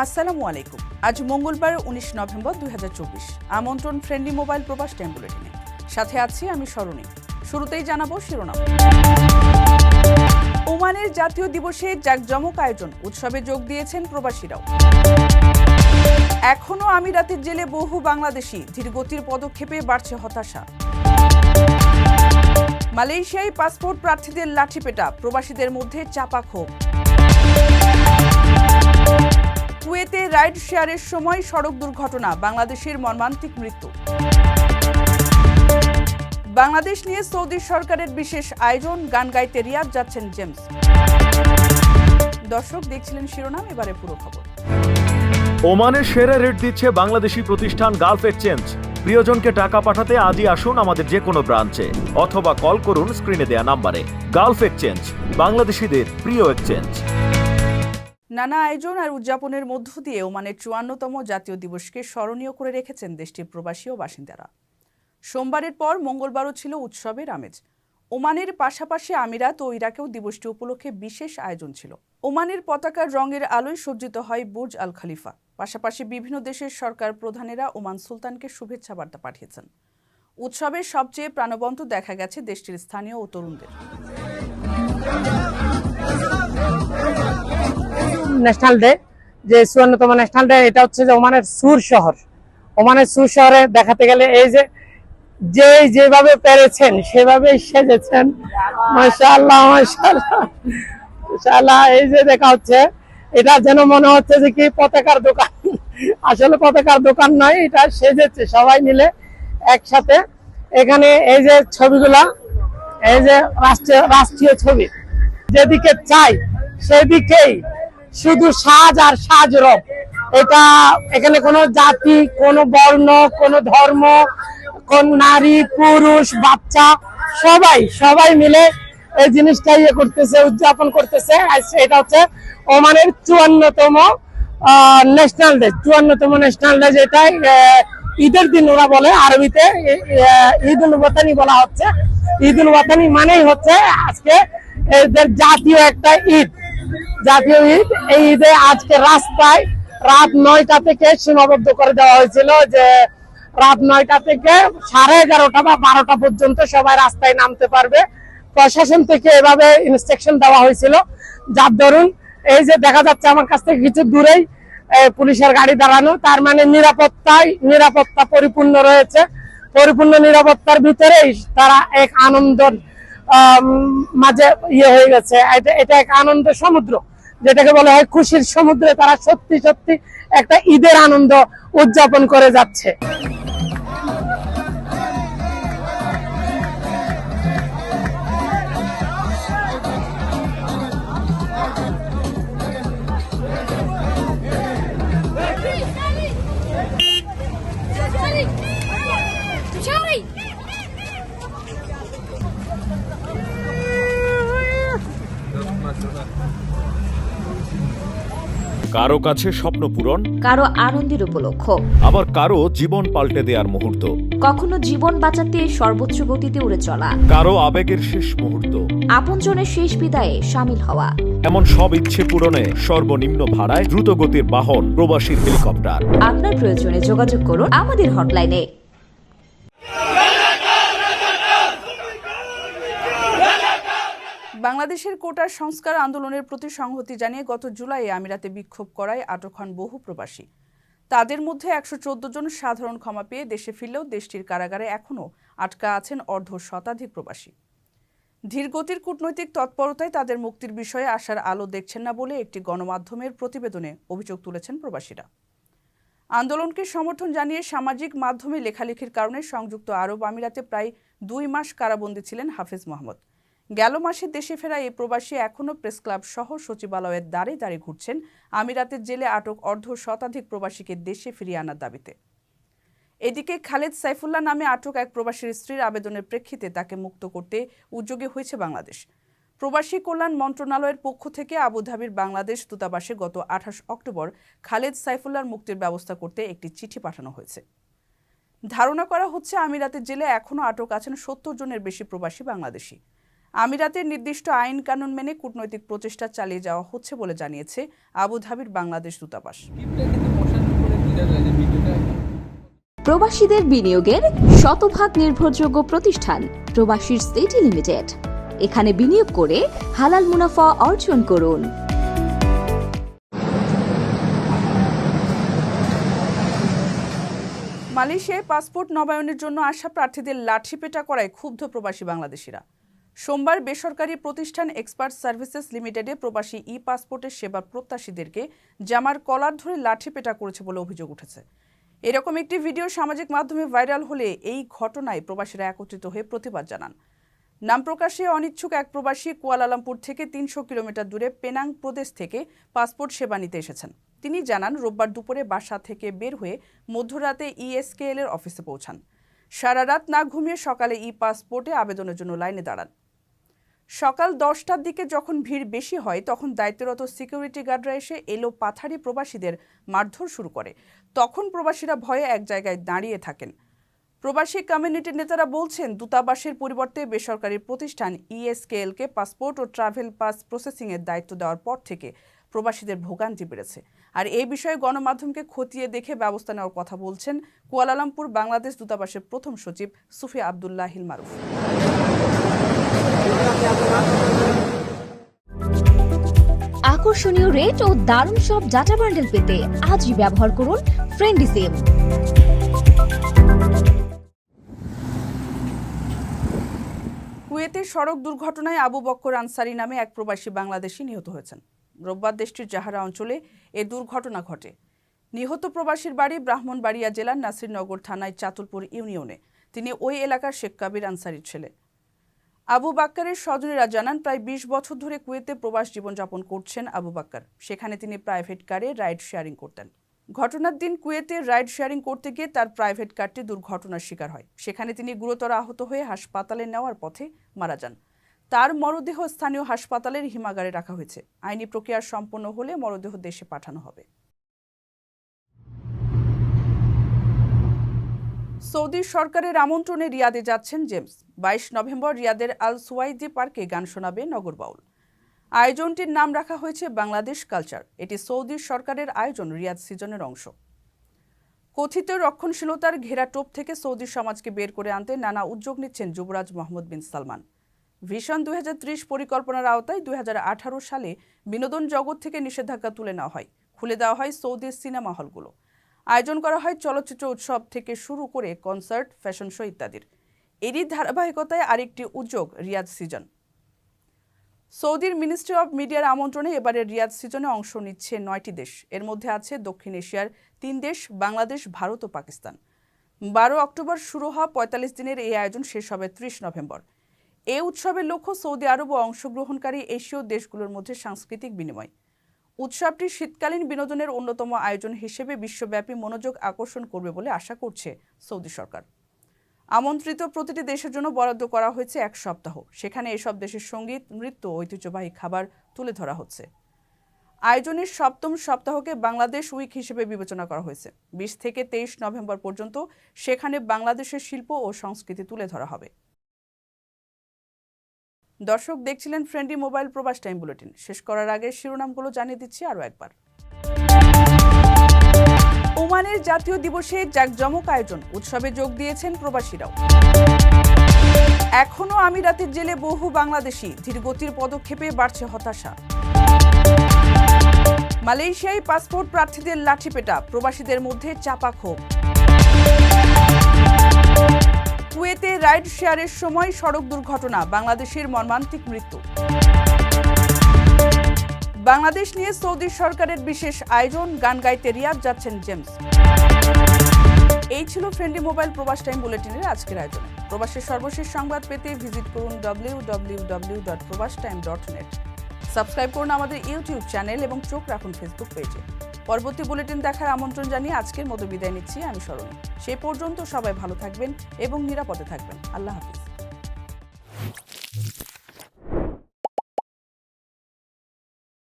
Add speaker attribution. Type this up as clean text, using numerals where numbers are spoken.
Speaker 1: আসসালামু আলাইকুম। আজ মঙ্গলবার 19 নভেম্বর 2024। আমন্ত্রণ ফ্রেন্ডলি মোবাইল প্রবাস টাইম বুলেটিনে। সাথে আছি আমি স্মরণী। শুরুতেই জানাবো শিরোনাম। ওমানের জাতীয় দিবসে জাঁকজমক আয়োজন, উৎসবে যোগ দিয়েছেন প্রবাসীরাও। এখনও আমিরাতের জেলে বহু বাংলাদেশি, ধীরগতির পদক্ষেপে বাড়ছে হতাশা। মালয়েশিয়ায় পাসপোর্ট প্রার্থীদের লাঠিপেটা, প্রবাসীদের মধ্যে চাপা ক্ষোভ। কুয়েতে রাইড শেয়ারের সময় সড়ক দুর্ঘটনা, বাংলাদেশের মর্মান্তিক মৃত্যু। বাংলাদেশ নিয়ে সৌদি সরকারের বিশেষ আয়োজন, গান গাইতে রিয়াদ যাচ্ছেন জেমস। দর্শক দেখছিলেন শিরোনাম, এবারে পুরো খবর।
Speaker 2: ওমানের সেরা রেট দিচ্ছে বাংলাদেশি প্রতিষ্ঠান গালফ এক্সচেঞ্জ। প্রিয়জনকে টাকা পাঠাতে আজই আসুন আমাদের যে কোনো ব্রাঞ্চে অথবা কল করুন স্ক্রিনে দেয়া নাম্বারে। গালফ এক্সচেঞ্জ, বাংলাদেশিদের প্রিয় এক্সচেঞ্জ।
Speaker 1: নানা আয়োজন আর উদযাপনের মধ্য দিয়ে ওমানের 54তম জাতীয় দিবসকে স্মরণীয় করে রেখেছেন দেশটির প্রবাসী ও বাসিন্দারা। সোমবারের পর মঙ্গলবারও ছিল উৎসবের আমেজ। ওমানের পাশাপাশি আমিরাত ও ইরাকেও দিবসটি উপলক্ষে বিশেষ আয়োজন ছিল। ওমানের পতাকার রঙের আলোয় সজ্জিত হয় বুর্জ আল খলিফা। পাশাপাশি বিভিন্ন দেশের সরকার প্রধানেরা ওমান সুলতানকে শুভেচ্ছা বার্তা পাঠিয়েছেন। উৎসবের সবচেয়ে প্রাণবন্ত দেখা গেছে দেশটির স্থানীয় ও তরুণদের।
Speaker 3: ন্যাশনাল ডে, যে 54তম ন্যাশনাল ডে, এটা হচ্ছে যে ওমানের সুর শহর। ওমানের সুর শহরে দেখাতে গেলে এই যে যেভাবে পেরেছেন সেভাবেই সেজেছেন। মাশাআল্লাহ মাশাআল্লাহ মাশাআল্লাহ। এই যে দেখা হচ্ছে, এটা যেন মনে হচ্ছে যে কি পতাকার দোকান, আসলে পতাকার দোকান নয়, এটা সেজেছে সবাই মিলে একসাথে। এখানে এই যে ছবিগুলা, এই যে রাষ্ট্রীয় ছবি, যেদিকে চাই সেদিকেই শুধু সাজ আর সাজ রব। এটা এখানে কোনো জাতি, কোনো বর্ণ, কোনো ধর্ম, কোন নারী পুরুষ বাচ্চা সবাই মিলে এই জিনিসটা করতেছে, উদযাপন করতেছে। এটা হচ্ছে ওমানের 54তম ন্যাশনাল ডে। 54তম ন্যাশনাল ডে, যেটা ঈদের দিন ওরা বলে, আরবিতে ঈদ উল ওয়াতানি বলা হচ্ছে। ঈদ উল ওয়াতানি মানেই হচ্ছে আজকে এদের জাতীয় একটা ঈদ, জাতীয় ঈদ। এই ঈদে আজকে রাস্তায় রাত 9টা থেকে সীমাবদ্ধ করে দেওয়া হয়েছিল, যে রাত 9টা থেকে 11:30 বা 12টা পর্যন্ত সবাই রাস্তায় নামতে পারবে। প্রশাসন থেকে এভাবে ইনস্ট্রাকশন দেওয়া হয়েছিল, যার দরুন এই যে দেখা যাচ্ছে আমার কাছ থেকে কিছু দূরেই পুলিশের গাড়ি দাঁড়ানো, তার মানে নিরাপত্তা পরিপূর্ণ রয়েছে। পরিপূর্ণ নিরাপত্তার ভিতরেই তারা এক আনন্দ মাঝে হয়ে গেছে। এটা এক আনন্দ সমুদ্র, যেটাকে বলা হয় খুশির সমুদ্রে। তারা সত্যি সত্যি একটা ঈদের আনন্দ উদযাপন করে যাচ্ছে।
Speaker 2: কারো কাছে স্বপ্ন পূরণ,
Speaker 4: কারো আনন্দের উপলক্ষ,
Speaker 2: আবার কারো জীবন পাল্টে দেওয়ার মুহূর্ত,
Speaker 4: কখনো জীবন বাঁচাতে সর্বোচ্চ গতিতে উড়ে চলা,
Speaker 2: কারো আবেগের শেষ মুহূর্ত,
Speaker 4: আপনজনের শেষ বিদায়ে শামিল হওয়া।
Speaker 2: এমন সব ইচ্ছে পূরণে সর্বনিম্ন ভাড়ায় দ্রুত গতির বাহন প্রবাসীর হেলিকপ্টার।
Speaker 4: আপনার প্রয়োজনে যোগাযোগ করুন আমাদের হটলাইনে।
Speaker 1: বাংলাদেশের কোটার সংস্কার আন্দোলনের প্রতি সংহতি জানিয়ে গত জুলাইয়ে আমিরাতে বিক্ষোভ করায় আটক হন বহু প্রবাসী। তাদের মধ্যে 114 জন সাধারণ ক্ষমা পেয়ে দেশে ফিরলেও দেশটির কারাগারে এখনও আটকা আছেন অর্ধশতাধিক প্রবাসী। ধীরগতির কূটনৈতিক তৎপরতায় তাদের মুক্তির বিষয়ে আশার আলো দেখছেন না বলে একটি গণমাধ্যমের প্রতিবেদনে অভিযোগ তুলেছেন প্রবাসীরা। আন্দোলনকে সমর্থন জানিয়ে সামাজিক মাধ্যমে লেখালেখির কারণে সংযুক্ত আরব আমিরাতে প্রায় 2 মাস কারাবন্দী ছিলেন হাফেজ মোহাম্মদ। গেল মাসে দেশে ফেরা এই প্রবাসী এখনও প্রেস ক্লাব সহ সচিবালয়ের দ্বারে ঘুরছেন আমিরাতের জেলে আটক অর্ধশতাধিক প্রবাসীকে দেশে ফিরিয়ে আনার দাবিতে। এদিকে খালেদ সাইফুল্লাহ নামে আটক এক প্রবাসীর স্ত্রীর আবেদনের প্রেক্ষিতে তাকে মুক্ত করতে উদ্যোগী হয়েছে বাংলাদেশ। প্রবাসী কল্যাণ মন্ত্রণালয়ের পক্ষ থেকে আবুধাবির বাংলাদেশ দূতাবাসে গত 28 অক্টোবর খালেদ সাইফুল্লাহর মুক্তির ব্যবস্থা করতে একটি চিঠি পাঠানো হয়েছে। ধারণা করা হচ্ছে আমিরাতের জেলে এখনও আটক আছেন 70 জনের বেশি প্রবাসী বাংলাদেশি। আমিরাতের নির্দিষ্ট আইন কানুন মেনে কূটনৈতিক প্রচেষ্টা চালিয়ে যাওয়া হচ্ছে বলে জানিয়েছে আবুধাবির বাংলাদেশ দূতাবাস।
Speaker 4: প্রবাসীদের বিনিয়োগের শতভাগ নির্ভরযোগ্য প্রতিষ্ঠান প্রবাসীর সিটি লিমিটেড। এখানে বিনিয়োগ করে হালাল মুনাফা অর্জন করুন।
Speaker 1: মালয়েশিয়ায় পাসপোর্ট নবায়নের জন্য আসা প্রার্থীদের লাঠিপেটা করায় ক্ষুব্ধ প্রবাসী বাংলাদেশিরা। সোমবার বেসরকারি প্রতিষ্ঠান এক্সপার্ট সার্ভিসেস লিমিটেডে প্রবাসী ই পাসপোর্টের সেবা প্রত্যাশীদেরকে জামার কলার ধরে লাঠিপেটা করেছে বলে অভিযোগ উঠেছে। এরকম একটি ভিডিও সামাজিক মাধ্যমে ভাইরাল হলে এই ঘটনায় প্রবাসীরা একত্রিত হয়ে প্রতিবাদ জানান। নাম প্রকাশে অনিচ্ছুক এক প্রবাসী কুয়ালালামপুর থেকে ৩০০ কিলোমিটার দূরে পেনাং প্রদেশ থেকে পাসপোর্ট সেবা নিতে এসেছেন। তিনি জানান, রোববার দুপুরে বাসা থেকে বের হয়ে মধ্যরাতে ইএসকেএল এর অফিসে পৌঁছান। সারা রাত না ঘুমিয়ে সকালে ই পাসপোর্টে আবেদনের জন্য লাইনে দাঁড়ান। সকাল 10টার দিকে যখন ভিড় বেশি হয় তখন দায়িত্বরত সিকিউরিটি গার্ডরা এসে এলো পাথারি প্রবাসীদের মারধর শুরু করে। তখন প্রবাসীরা ভয়ে এক জায়গায় দাঁড়িয়ে থাকেন। প্রবাসী কমিউনিটির নেতারা বলছেন, দূতাবাসের পরিবর্তে বেসরকারি প্রতিষ্ঠান ইএসকেএলকে পাসপোর্ট ও ট্রাভেল পাস প্রসেসিংয়ের দায়িত্ব দেওয়ার পর থেকে প্রবাসীদের ভোগান্তি বেড়েছে। আর এই বিষয়ে গণমাধ্যমকে খতিয়ে দেখে ব্যবস্থা নেওয়ার কথা বলছেন কুয়ালালামপুর বাংলাদেশ দূতাবাসের প্রথম সচিব সুফি আবদুল্লাহিল মারুফ।
Speaker 4: আকর্ষণীয় রেট ও দারুণ সব ডাটা বান্ডেল পেতে আজই ব্যবহার করুন ফ্রেন্ডলি সিম।
Speaker 1: কুয়েতে সড়ক দুর্ঘটনায় আবু বক্কর আনসারি নামে এক প্রবাসী বাংলাদেশি নিহত হয়েছেন। রোববার দেশটির জাহারা অঞ্চলে এ দুর্ঘটনা ঘটে। নিহত প্রবাসীর বাড়ি ব্রাহ্মণবাড়িয়া জেলার নাসিরনগর থানায় চাতুলপুর ইউনিয়নে। তিনি ওই এলাকার শেখ কাবির আনসারির ছেলে। আবু বাক্কারের স্বজনেরা জানান, প্রায় ২০ বছর ধরে কুয়েতে প্রবাস জীবনযাপন করছেন আবু বাক্কার। সেখানে তিনি প্রাইভেট কারে রাইড শেয়ারিং করতেন। ঘটনার দিন কুয়েতে রাইড শেয়ারিং করতে গিয়ে তার প্রাইভেট কারটি দুর্ঘটনার শিকার হয়। সেখানে তিনি গুরুতর আহত হয়ে হাসপাতালে নেওয়ার পথে মারা যান। তার মরদেহ স্থানীয় হাসপাতালের হিমাগারে রাখা হয়েছে। আইনি প্রক্রিয়া সম্পন্ন হলে মরদেহ দেশে পাঠানো হবে। সৌদি সরকারের আমন্ত্রণে রিয়াদে যাচ্ছেন জেমস। ২২ নভেম্বর রিয়াদের আল সুয়াইদি পার্কে গান শোনাবে নগর বাউল। আয়োজনটির নাম রাখা হয়েছে বাংলাদেশ কালচার। এটি সৌদি সরকারের আয়োজন রিয়াদ সিজনের অংশ। কথিত রক্ষণশীলতার ঘেরা টোপ থেকে সৌদি সমাজকে বের করে আনতে নানা উদ্যোগ নিচ্ছেন যুবরাজ মোহাম্মদ বিন সালমান। ভিশন ২০৩০ পরিকল্পনার আওতায় ২০১৮ সালে বিনোদন জগৎ থেকে নিষেধাজ্ঞা তুলে নেওয়া হয়। খুলে দেওয়া হয় সৌদির সিনেমা হলগুলো। আয়োজন করা হয় চলচ্চিত্র উৎসব থেকে শুরু করে কনসার্ট, ফ্যাশন শো ইত্যাদির। এরই ধারাবাহিকতায় আরেকটি উদ্যোগ রিয়াদ সিজন। সৌদির মিনিস্ট্রি অব মিডিয়ার আমন্ত্রণে এবারের রিয়াদ সিজনে অংশ নিচ্ছে ৯টি দেশ। এর মধ্যে আছে দক্ষিণ এশিয়ার ৩ দেশ, বাংলাদেশ, ভারত ও পাকিস্তান। ১২ অক্টোবর শুরু হওয়া ৪৫ দিনের এই আয়োজন শেষ হবে ৩০ নভেম্বর। এই উৎসবের লক্ষ্য সৌদি আরব ও অংশগ্রহণকারী এশীয় দেশগুলোর মধ্যে সাংস্কৃতিক বিনিময়। উৎসবটি শীতকালীন বিনোদনের অন্যতম আয়োজন হিসেবে বিশ্বব্যাপী মনোযোগ আকর্ষণ করবে বলে আশা করছে সৌদি সরকার। আমন্ত্রিত প্রতিটি দেশের জন্য বরাদ্দ করা হয়েছে ১ সপ্তাহ। সেখানে এসব দেশের সঙ্গীত, নৃত্য, ঐতিহ্যবাহী খাবার তুলে ধরা হচ্ছে। আয়োজনের ৭ম সপ্তাহকে বাংলাদেশ উইক হিসেবে বিবেচনা করা হয়েছে। ২০ থেকে ২৩ নভেম্বর পর্যন্ত সেখানে বাংলাদেশের শিল্প ও সংস্কৃতি তুলে ধরা হবে। দর্শক, দেখছিলেন ফ্রেন্ডলি মোবাইল প্রবাস টাইম বুলেটিন। শেষ করার আগে শিরোনামগুলো জানিয়ে দিচ্ছি আরও একবার। ওমানের জাতীয় দিবসে জাঁকজমক আয়োজন, উৎসবে যোগ দিয়েছেন প্রবাসীরাও। এখনও আমিরাতের জেলে বহু বাংলাদেশি, ধীরগতির পদক্ষেপে বাড়ছে হতাশা। মালয়েশিয়ায় পাসপোর্ট প্রার্থীদের লাঠিপেটা, প্রবাসীদের মধ্যে চাপা ক্ষোভ। কুয়েতে রাইড শেয়ারের সময় সড়ক দুর্ঘটনা, বাংলাদেশের মর্মান্তিক মৃত্যু। বাংলাদেশ নিয়ে সৌদি সরকারের বিশেষ আয়োজন, গান গাইতে রিয়াদ যাচ্ছেন জেমস। এই ছিল ফ্রেন্ডলি মোবাইল প্রবাস টাইম বুলেটিনের আজকের আয়োজন। প্রবাসের সর্বশেষ সংবাদ পেতে ভিজিট করুন www.probastime.net। সাবস্ক্রাইব করুন আমাদের ইউটিউব চ্যানেল এবং চোখ রাখুন ফেসবুক পেজে। পরবর্তী বুলেটিন দেখার আমন্ত্রণ জানিয়ে আজকের মতো বিদায় নিচ্ছি আমি শরণী। সেই পর্যন্ত সবাই ভালো থাকবেন এবং নিরাপদে থাকবেন। আল্লাহ হাফিজ।